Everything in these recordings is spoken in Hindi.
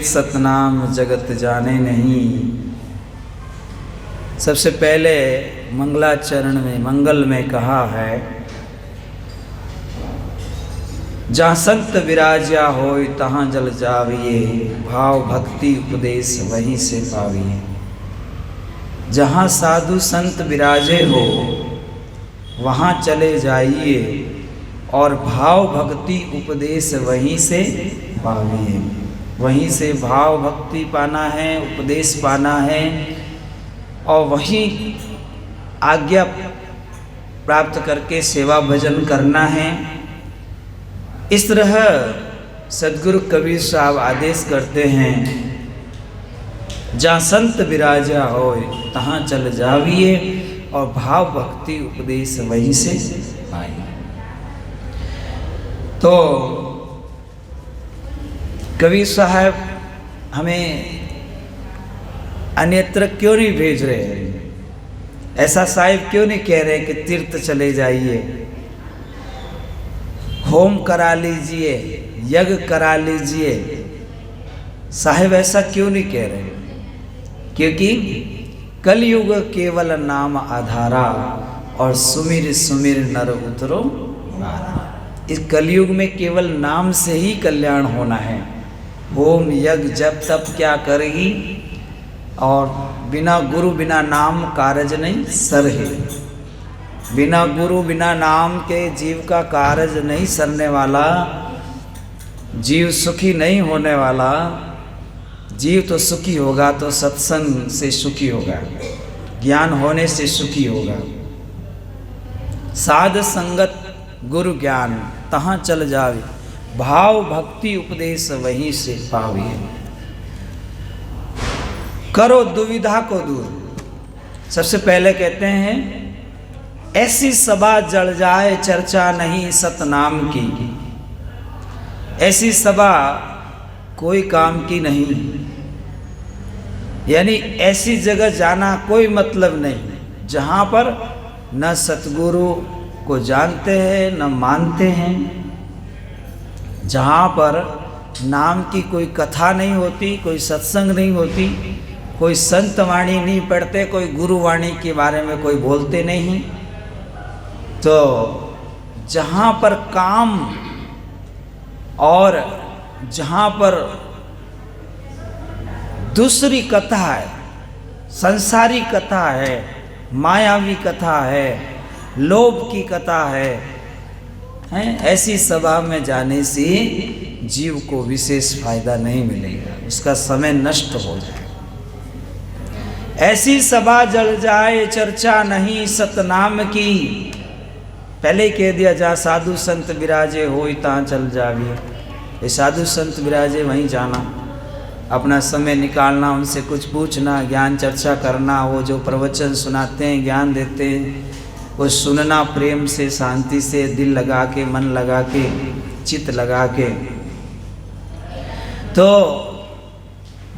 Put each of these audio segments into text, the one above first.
तीर्थ सतनाम जगत जाने नहीं। सबसे पहले मंगलाचरण में मंगल में कहा है, जहाँ संत विराजा होय तहाँ जल जाविए, भाव भक्ति उपदेश वहीं से पाविए। जहाँ साधु संत विराजे हो वहाँ चले जाइए और भाव भक्ति उपदेश वहीं से पाविए। वहीं से भाव भक्ति पाना है, उपदेश पाना है और वहीं आज्ञा प्राप्त करके सेवा भजन करना है। इस तरह सद्गुरु कबीर साहब आदेश करते हैं, जहाँ संत विराजा होय तहाँ चल जाविए और भाव भक्ति उपदेश वहीं से पाइए। तो कबीर साहब हमें अन्यत्र क्यों नहीं भेज रहे हैं? ऐसा साहिब क्यों नहीं कह रहे कि तीर्थ चले जाइए, होम करा लीजिए, यज्ञ करा लीजिए? साहिब ऐसा क्यों नहीं कह रहे? क्योंकि कलयुग केवल नाम आधारा और सुमिर सुमिर नर उतरो नारा। इस कलयुग में केवल नाम से ही कल्याण होना है। होम यज्ञ जप तप क्या करेगी, और बिना गुरु बिना नाम कारज नहीं सरहे। बिना गुरु बिना नाम के जीव का कारज नहीं सरने वाला, जीव सुखी नहीं होने वाला। जीव तो सुखी होगा तो सत्संग से सुखी होगा, ज्ञान होने से सुखी होगा। साध संगत गुरु ज्ञान तहाँ चल जावे, भाव भक्ति उपदेश वहीं से पाविए। करो दुविधा को दूर। सबसे पहले कहते हैं, ऐसी सभा जल जाए चर्चा नहीं सतनाम की। ऐसी सभा कोई काम की नहीं, यानी ऐसी जगह जाना कोई मतलब नहीं जहाँ पर न सतगुरु को जानते हैं न मानते हैं, जहाँ पर नाम की कोई कथा नहीं होती, कोई सत्संग नहीं होती, कोई संत वाणी नहीं पढ़ते, कोई गुरु वाणी के बारे में कोई बोलते नहीं। तो जहाँ पर काम और जहाँ पर दूसरी कथा है, संसारी कथा है, मायावी कथा है, लोभ की कथा है, ऐसी सभा में जाने से जीव को विशेष फायदा नहीं मिलेगा, उसका समय नष्ट हो जाए। ऐसी सभा जल जाए चर्चा नहीं सतनाम की। पहले ही कह दिया, जहाँ साधु संत विराजे होय तहाँ चल जाविए। ये साधु संत विराजे वहीं जाना, अपना समय निकालना, उनसे कुछ पूछना, ज्ञान चर्चा करना। वो जो प्रवचन सुनाते हैं, ज्ञान देते हैं, वो सुनना प्रेम से, शांति से, दिल लगा के, मन लगा के, चित्त लगा के। तो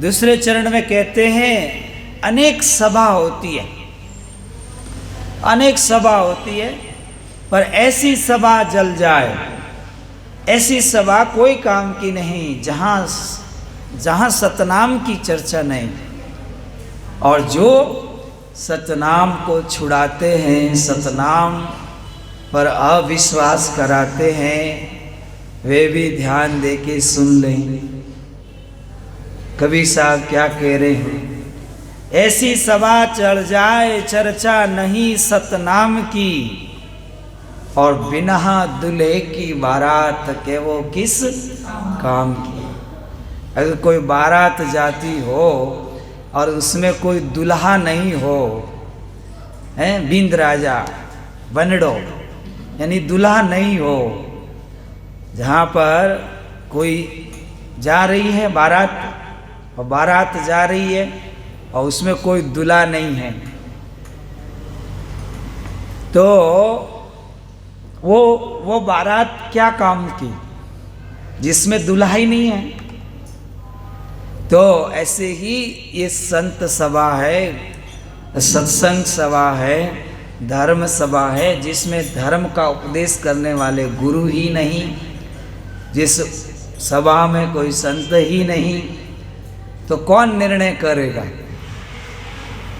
दूसरे चरण में कहते हैं, अनेक सभा होती है, अनेक सभा होती है, पर ऐसी सभा जल जाए, ऐसी सभा कोई काम की नहीं जहाँ सतनाम की चर्चा नहीं। और जो सतनाम को छुड़ाते हैं, सतनाम पर अविश्वास कराते हैं, वे भी ध्यान दे के सुन लें। कबीर साहब क्या कह रहे हैं, ऐसी सभा चढ़ जाए चर्चा नहीं सतनाम की, और बिना दूल्हे की बारात के वो किस काम की। अगर कोई बारात जाती हो और उसमें कोई दुल्हा नहीं हो, हैं, बिंद राजा बनडो, यानी दुल्हा नहीं हो, जहाँ पर कोई जा रही है बारात, और बारात जा रही है और उसमें कोई दूल्हा नहीं है, तो वो बारात क्या काम की जिसमें दूल्हा ही नहीं है। तो ऐसे ही ये संत सभा है, सत्संग सभा है, धर्म सभा है, जिसमें धर्म का उपदेश करने वाले गुरु ही नहीं, जिस सभा में कोई संत ही नहीं, तो कौन निर्णय करेगा?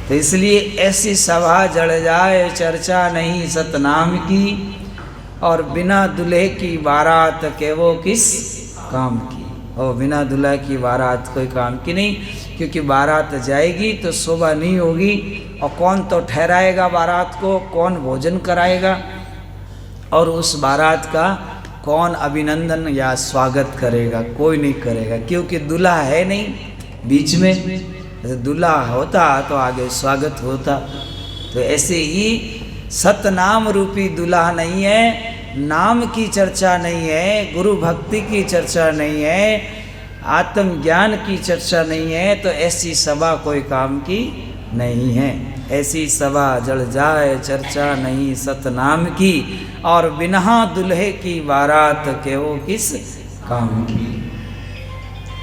तो इसलिए ऐसी सभा जड़ जाए चर्चा नहीं सतनाम की, और बिना दुल्हे की बारात के वो किस काम की। और बिना दुल्हा की बारात कोई काम की नहीं, क्योंकि बारात जाएगी तो शोभा नहीं होगी, और कौन तो ठहराएगा बारात को, कौन भोजन कराएगा, और उस बारात का कौन अभिनंदन या स्वागत करेगा? कोई नहीं करेगा, क्योंकि दूल्हा है नहीं बीच में। दूल्हा होता तो आगे स्वागत होता। तो ऐसे ही सतनाम रूपी दूल्हा नहीं है, नाम की चर्चा नहीं है, गुरु भक्ति की चर्चा नहीं है, आत्मज्ञान की चर्चा नहीं है, तो ऐसी सभा कोई काम की नहीं है। ऐसी सभा जड़ जाए चर्चा नहीं सतनाम की, और बिना दुल्हे की बारात के वो किस काम की।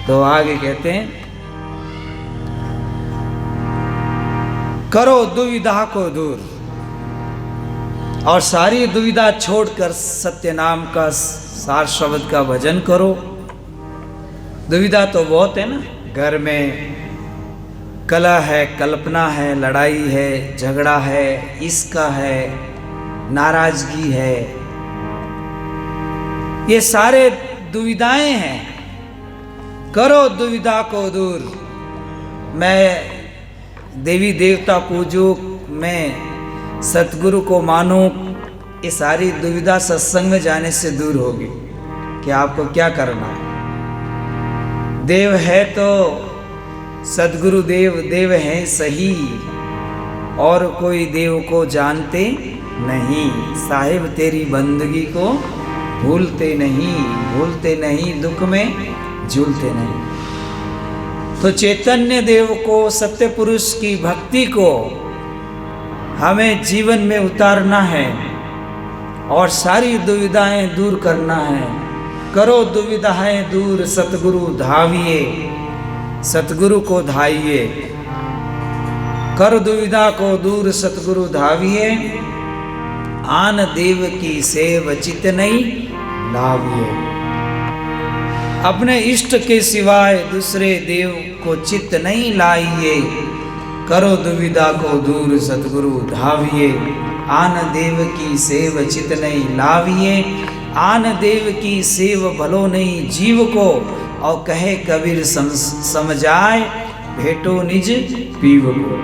तो आगे कहते हैं, करो दुविधा को दूर, और सारी दुविधा छोड़कर सत्य नाम का सार शब्द का भजन करो। दुविधा तो बहुत है ना, घर में कलह है, कल्पना है, लड़ाई है, झगड़ा है, इसका है, नाराजगी है, ये सारे दुविधाएं हैं। करो दुविधा को दूर। मैं देवी देवता पूजो, मैं सतगुरु को मानो, ये सारी दुविधा सत्संग में जाने से दूर होगी। कि आपको क्या करना है? देव है तो सदगुरु देव देव हैं सही, और कोई देव को जानते नहीं। साहिब तेरी बंदगी को भूलते नहीं, दुख में झूलते नहीं। तो चैतन्य देव को, सत्य पुरुष की भक्ति को हमें जीवन में उतारना है, और सारी दुविधाएं दूर करना है। करो दुविधाएं दूर सतगुरु धाविए, सतगुरु को धाइए। कर दुविधा को दूर सतगुरु धाविए, आन देव की सेव चित नहीं लाविए। अपने इष्ट के सिवाय दूसरे देव को चित नहीं लाइए। करो दुविधा को दूर सतगुरु धाविए, आन देव की सेव चित नहीं लाविए। आन देव की सेव भलो नहीं जीव को, और कहे कबीर समझाए भेटो निज पीव को।